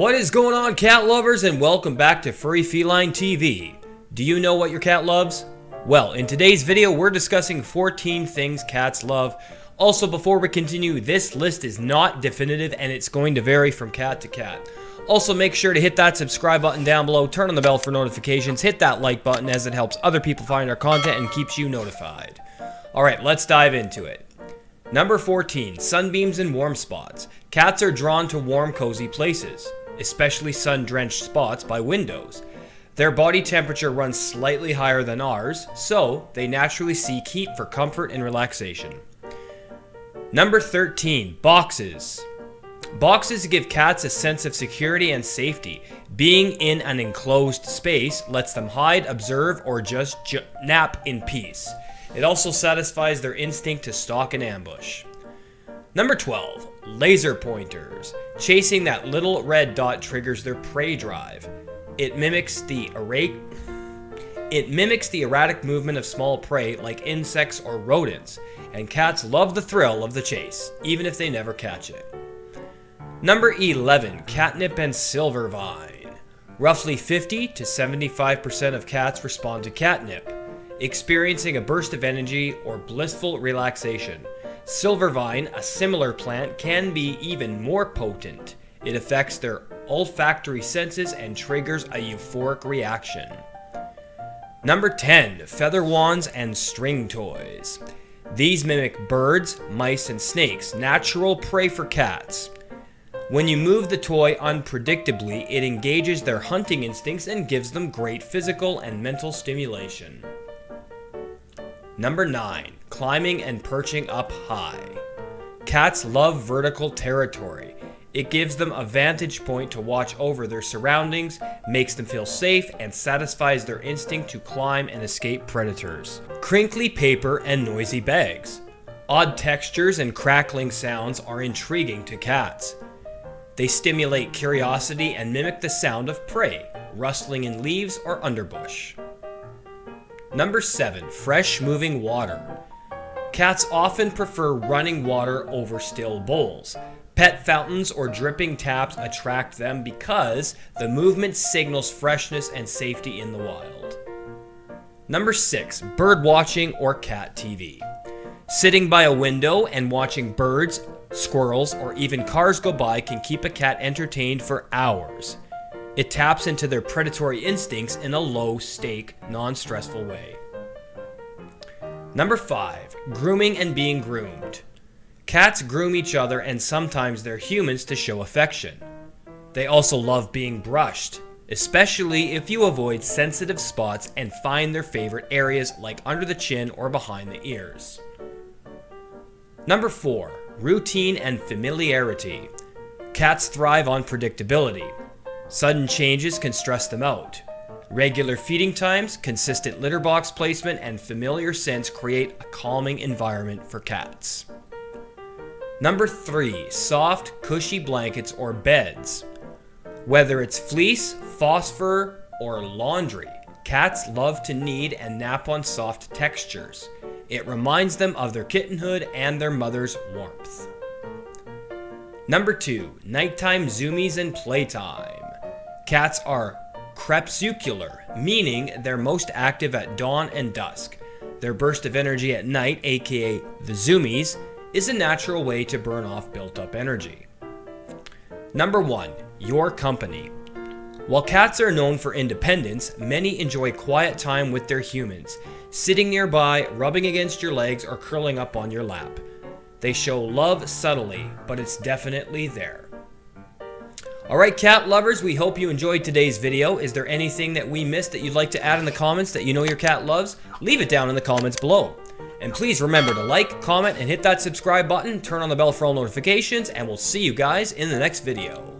What is going on, cat lovers, and welcome back to Furry Feline TV. Do you know what your cat loves? Well, in today's video, we're discussing 14 things cats love. Also, before we continue, this list is not definitive and it's going to vary from cat to cat. Also, make sure to hit that subscribe button down below, turn on the bell for notifications, hit that like button as it helps other people find our content and keeps you notified. Alright, let's dive into it. Number 14, sunbeams and warm spots. Cats are drawn to warm, cozy places, especially sun-drenched spots by windows. Their body temperature runs slightly higher than ours, so they naturally seek heat for comfort and relaxation. Number 13, boxes. Boxes give cats a sense of security and safety. Being in an enclosed space lets them hide, observe, or just nap in peace. It also satisfies their instinct to stalk and ambush. Number 12, laser pointers. Chasing that little red dot triggers their prey drive. It mimics the erratic movement of small prey like insects or rodents, and cats love the thrill of the chase, even if they never catch it. Number 11, catnip and silvervine. Roughly 50 to 75% of cats respond to catnip, experiencing a burst of energy or blissful relaxation. Silvervine, a similar plant, can be even more potent. It affects their olfactory senses and triggers a euphoric reaction. Number 10, feather wands and string toys. These mimic birds, mice, and snakes, natural prey for cats. When you move the toy unpredictably, it engages their hunting instincts and gives them great physical and mental stimulation. Number 9, climbing and perching up high. Cats love vertical territory. It gives them a vantage point to watch over their surroundings, makes them feel safe, and satisfies their instinct to climb and escape predators. Crinkly paper and noisy bags. Odd textures and crackling sounds are intriguing to cats. They stimulate curiosity and mimic the sound of prey, rustling in leaves or underbush. Number 7, fresh moving water. Cats often prefer running water over still bowls. Pet fountains or dripping taps attract them because the movement signals freshness and safety in the wild. Number 6, bird watching or cat TV. Sitting by a window and watching birds, squirrels, or even cars go by can keep a cat entertained for hours. It taps into their predatory instincts in a low-stake, non-stressful way. Number 5, grooming and being groomed. Cats groom each other and sometimes their humans to show affection. They also love being brushed, especially if you avoid sensitive spots and find their favorite areas like under the chin or behind the ears. Number 4, routine and familiarity. Cats thrive on predictability. Sudden changes can stress them out. Regular feeding times, consistent litter box placement, and familiar scents create a calming environment for cats. Number 3, soft, cushy blankets or beds. Whether it's fleece, phosphor, or laundry, cats love to knead and nap on soft textures. It reminds them of their kittenhood and their mother's warmth. Number 2, nighttime zoomies and playtime. Cats are crepuscular, meaning they're most active at dawn and dusk. Their burst of energy at night, aka the zoomies, is a natural way to burn off built-up energy. Number 1, your company. While cats are known for independence, many enjoy quiet time with their humans, sitting nearby, rubbing against your legs, or curling up on your lap. They show love subtly, but it's definitely there. Alright, cat lovers, we hope you enjoyed today's video. Is there anything that we missed that you'd like to add in the comments that you know your cat loves? Leave it down in the comments below. And please remember to like, comment, and hit that subscribe button, turn on the bell for all notifications, and we'll see you guys in the next video.